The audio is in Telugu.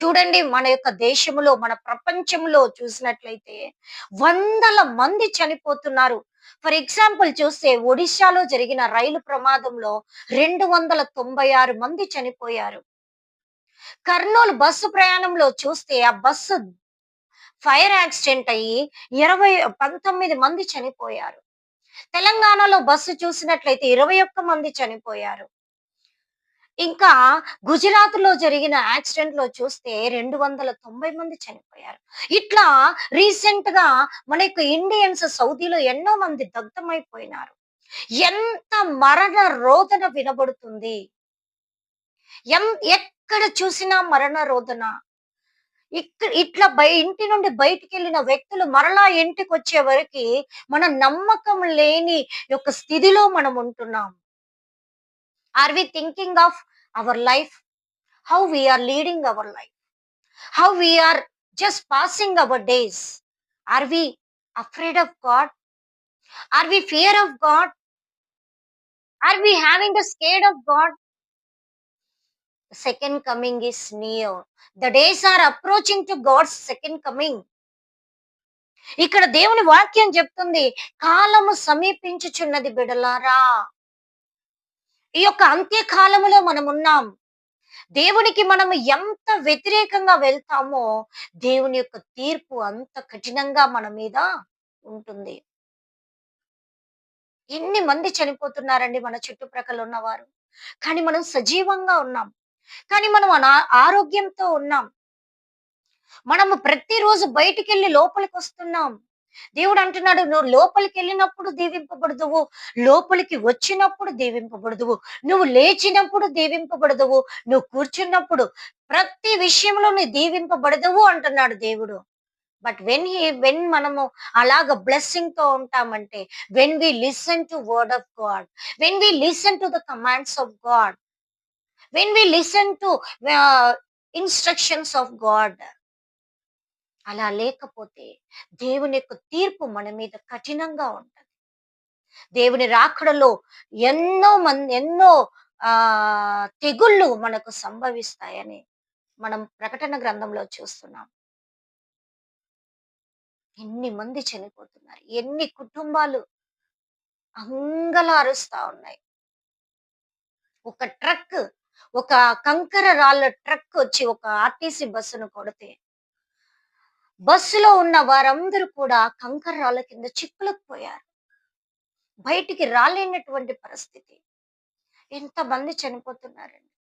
చూడండి, మన యొక్క దేశంలో, మన ప్రపంచంలో చూసినట్లయితే వందల మంది చనిపోతున్నారు. ఫర్ ఎగ్జాంపుల్ చూస్తే ఒడిశాలో జరిగిన రైలు ప్రమాదంలో 296 మంది చనిపోయారు. కర్నూలు బస్సు ప్రయాణంలో చూస్తే ఆ బస్సు ఫైర్ యాక్సిడెంట్ అయ్యి 19 మంది చనిపోయారు. తెలంగాణలో బస్సు చూసినట్లయితే 21 మంది చనిపోయారు. ఇంకా గుజరాత్‌లో జరిగిన యాక్సిడెంట్‌లో చూస్తే 290 మంది చనిపోయారు. ఇట్లా రీసెంట్‌గా మన యొక్క ఇండియన్స్ సౌదీలో ఎన్నో మంది దగ్ధమైపోయినారు. ఎంత మరణ రోదన వినబడుతుంది. ఎం ఎక్కడ చూసినా మరణ రోదన. ఇట్లా ఇంటి నుండి బయటికెళ్ళిన వ్యక్తులు మరలా ఇంటికొచ్చే వరకి మన నమ్మకం లేని యొక్క స్థితిలో మనం ఉంటున్నాం. Are we thinking of our life? How we are leading our life? How we are just passing our days? Are we afraid of God? Are we fear of God? Are we having a scared of God? The second coming is near. The days are approaching to God's second coming. ఇక్కడ దేవుని వాక్యం చెప్తుంది, కాలము సమీపించుచున్నది బిడలారా. ఈ యొక్క అంత్యకాలములో మనమున్నాం. దేవునికి మనం ఎంత వ్యతిరేకంగా వెళ్తామో దేవుని యొక్క తీర్పు అంత కఠినంగా మన మీద ఉంటుంది. ఎన్ని మంది చనిపోతున్నారండి మన చుట్టుప్రక్కల ఉన్నవారు. కానీ మనం సజీవంగా ఉన్నాం. కానీ మనం ఆరోగ్యంతో ఉన్నాం. మనము ప్రతిరోజు బయటికెళ్ళి లోపలికొస్తున్నాం. దేవుడు అంటున్నాడు, నువ్వు లోపలికెళ్ళినప్పుడు దీవింపబడదువు, లోపలికి వచ్చినప్పుడు దీవింపబడదువు, నువ్వు లేచినప్పుడు దీవింపబడదువు, నువ్వు కూర్చున్నప్పుడు ప్రతి విషయంలో నువ్వు దీవింపబడదువు అంటున్నాడు దేవుడు. బట్ వెన్ మనము అలాగ బ్లెస్సింగ్ తో ఉంటామంటే, when we listen to word of God, when we listen to the commands of God, when we listen to instructions of God. అలా లేకపోతే దేవుని యొక్క తీర్పు మన మీద కఠినంగా ఉంటది. దేవుని రాకడలో ఎన్నో తెగుళ్ళు మనకు సంభవిస్తాయని మనం ప్రకటన గ్రంథంలో చూస్తున్నాం. ఎన్ని మంది చనిపోతున్నారు, ఎన్ని కుటుంబాలు అంగలారుస్తా ఉన్నాయి. ఒక కంకర రాళ్ళ ట్రక్ వచ్చి ఒక ఆర్టీసీ బస్సును కొడితే బస్సులో ఉన్న వారందరూ కూడా కంకర రాళ్ళ కింద చిక్కులుకుపోయారు. బయటికి రాలేనటువంటి పరిస్థితి. ఎంతమంది చనిపోతున్నారండి.